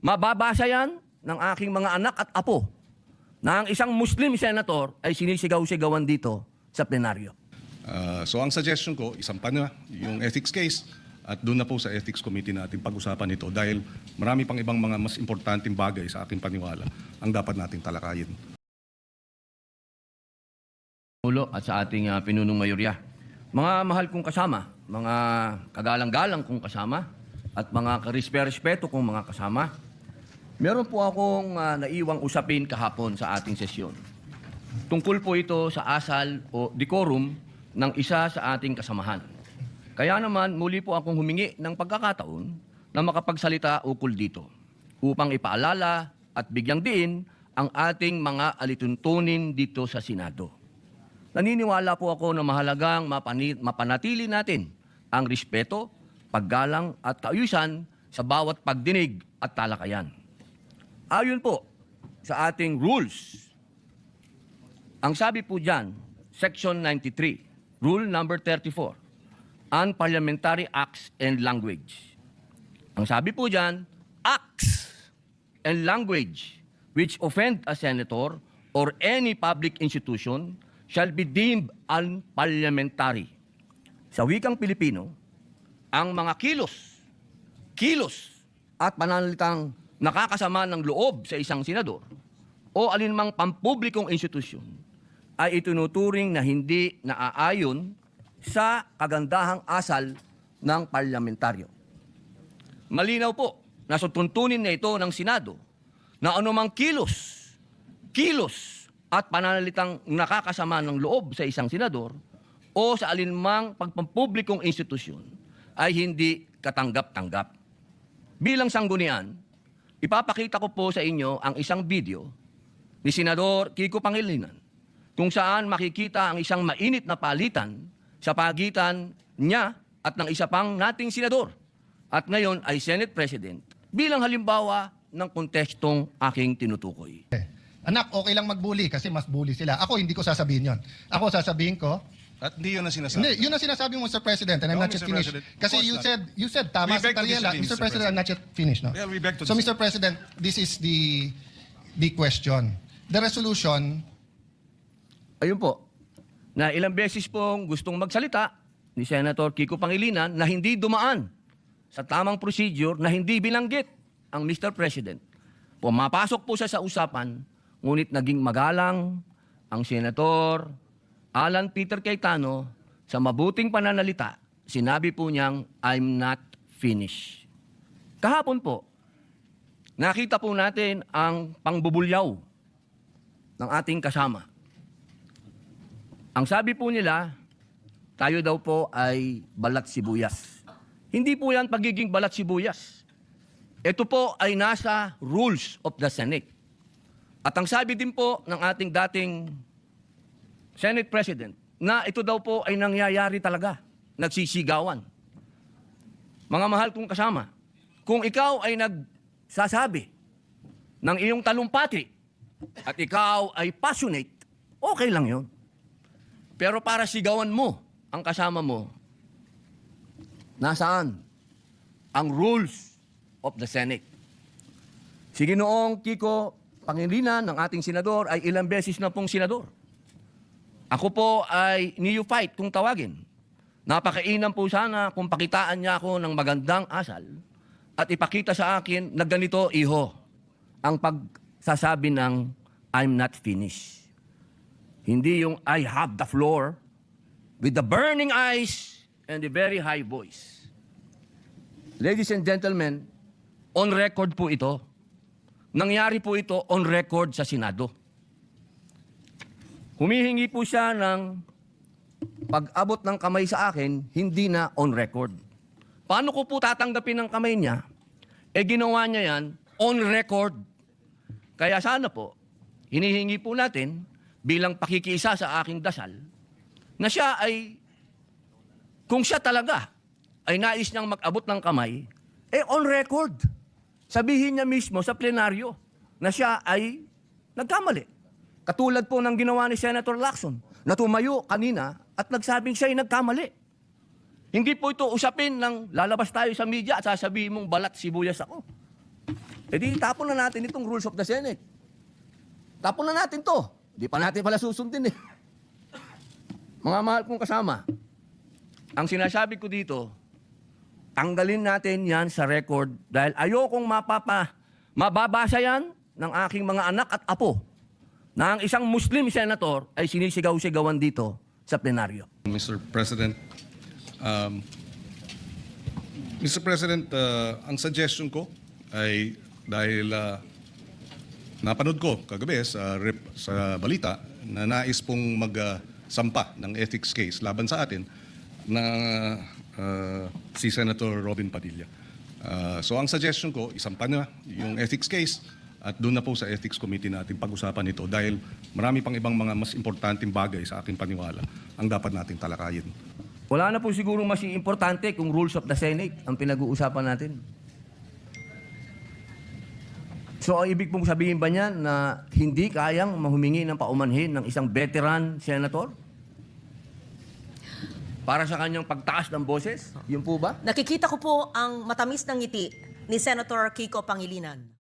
Mababasa yan ng aking mga anak at apo na ang isang Muslim senator ay sinisigaw-sigawan dito sa plenaryo. So ang suggestion ko, isampa na yung ethics case at doon na po sa ethics committee natin pag-usapan ito dahil marami pang ibang mga mas importanteng bagay sa aking paniwala ang dapat nating talakayin. Ulo at sa ating pinunong mayorya. Mga mahal kong kasama, mga kagalang-galang kong kasama at mga karespeto kong mga kasama, meron po akong naiwang usapin kahapon sa ating sesyon. Tungkol po ito sa asal o decorum ng isa sa ating kasamahan. Kaya naman muli po akong humingi ng pagkakataon na makapagsalita ukol dito upang ipaalala at bigyang diin ang ating mga alituntunin dito sa Senado. Naniniwala po ako na mahalagang mapanatili natin ang respeto, paggalang at kaayusan sa bawat pagdinig at talakayan. Ayon po sa ating rules, ang sabi po dyan, Section 93, Rule number 34, Unparliamentary Acts and Language. Ang sabi po dyan, acts and language which offend a senator or any public institution shall be deemed unparliamentary. Sa wikang Pilipino, ang mga kilos at pananalitang nakakasama ng loob sa isang senador o alinmang pampublikong institusyon ay itinuturing na hindi naaayon sa kagandahang asal ng parlamentaryo. Malinaw po na sa tuntunin na ito ng Senado na anumang kilos at pananalitang nakakasama ng loob sa isang senador o sa alinmang pagpampublikong institusyon ay hindi katanggap-tanggap. Bilang sanggunian, ipapakita ko po sa inyo ang isang video ni Senador Kiko Pangilinan kung saan makikita ang isang mainit na palitan sa pagitan niya at ng isa pang nating senador at ngayon ay Senate President bilang halimbawa ng kontekstong aking tinutukoy. Anak, okay lang magbully kasi mas bully sila. Ako, hindi ko sasabihin yon. Ako, sasabihin ko, At hindi yun ang sinasabi. hindi, yun ang sinasabi mo, Mr. President, and I'm No, not yet Mr. finished. President, of Kasi course you said, not. tama We si beg to Tariela. disagree, Mr. Mr. President, I'm not yet finished, no? Well, we beg to So, disagree. Mr. President, this is the question. The resolution, Ayun po, na ilang beses pong gustong magsalita ni Senator Kiko Pangilinan na hindi dumaan sa tamang procedure na hindi binanggit ang Mr. President. Pumapasok po siya sa usapan, ngunit naging magalang ang Senator Alan Peter Cayetano sa mabuting pananalita. Sinabi po niyang, I'm not finished. Kahapon po, nakita po natin ang pangbubulyaw ng ating kasama. Ang sabi po nila, tayo daw po ay balat sibuyas. Hindi po yan pagiging balat sibuyas. Ito po ay nasa rules of the Senate. At ang sabi din po ng ating dating Senate President, na ito daw po ay nangyayari talaga, nagsisigawan. Mga mahal kong kasama, kung ikaw ay nagsasabi ng iyong talumpati at ikaw ay passionate, okay lang yun. Pero para sigawan mo ang kasama mo, nasaan ang rules of the Senate? Si Ginoong Kiko Pangilinan ng ating senador ay ilang beses na pong senador. Ako po ay neophyte kung tawagin. Napakainam po sana kung pakitaan niya ako ng magandang asal at ipakita sa akin na ganito, iho, ang pagsasabi ng I'm not finished. Hindi yung I have the floor with the burning eyes and the very high voice. Ladies and gentlemen, on record po ito. Nangyari po ito on record sa Senado. Humihingi po siya ng pag-abot ng kamay sa akin, hindi na on record. Paano ko po tatanggapin ang kamay niya? Ginawa niya yan on record. Kaya sana po, hinihingi po natin bilang pakikiisa sa aking dasal, na siya ay, kung siya talaga ay nais niyang mag-abot ng kamay, on record. Sabihin niya mismo sa plenaryo na siya ay nagkamali. Katulad po ng ginawa ni Senator Lacson, na tumayo kanina at nagsabing siya ay nagkamali. Hindi po ito usapin ng lalabas tayo sa media at sasabihin mong balat sibuyas ako. E di tapon na natin itong rules of the Senate. Tapon na natin to. Di pa natin pala susundin eh. Mga mahal kong kasama, ang sinasabi ko dito, tanggalin natin yan sa record dahil ayokong mababasa yan ng aking mga anak at apo na ang isang Muslim senator ay sinisigaw-sigawan dito sa plenaryo. Mr. President, ang suggestion ko ay dahil napanood ko kagabi sa balita na nais pong magsampa ng ethics case laban sa atin na si Senator Robin Padilla. So ang suggestion ko, isampa na yung ethics case at doon na po sa ethics committee natin pag-usapan ito dahil marami pang ibang mga mas importanteng bagay sa aking paniwala ang dapat nating talakayin. Wala na po siguro mas importante kung rules of the Senate ang pinag-uusapan natin. So, ang ibig pong sabihin ba niyan na hindi kayang mahumingi ng paumanhin ng isang veteran senator? Para sa kanyang pagtaas ng boses? Yun po ba? Nakikita ko po ang matamis ng ngiti ni Senator Kiko Pangilinan.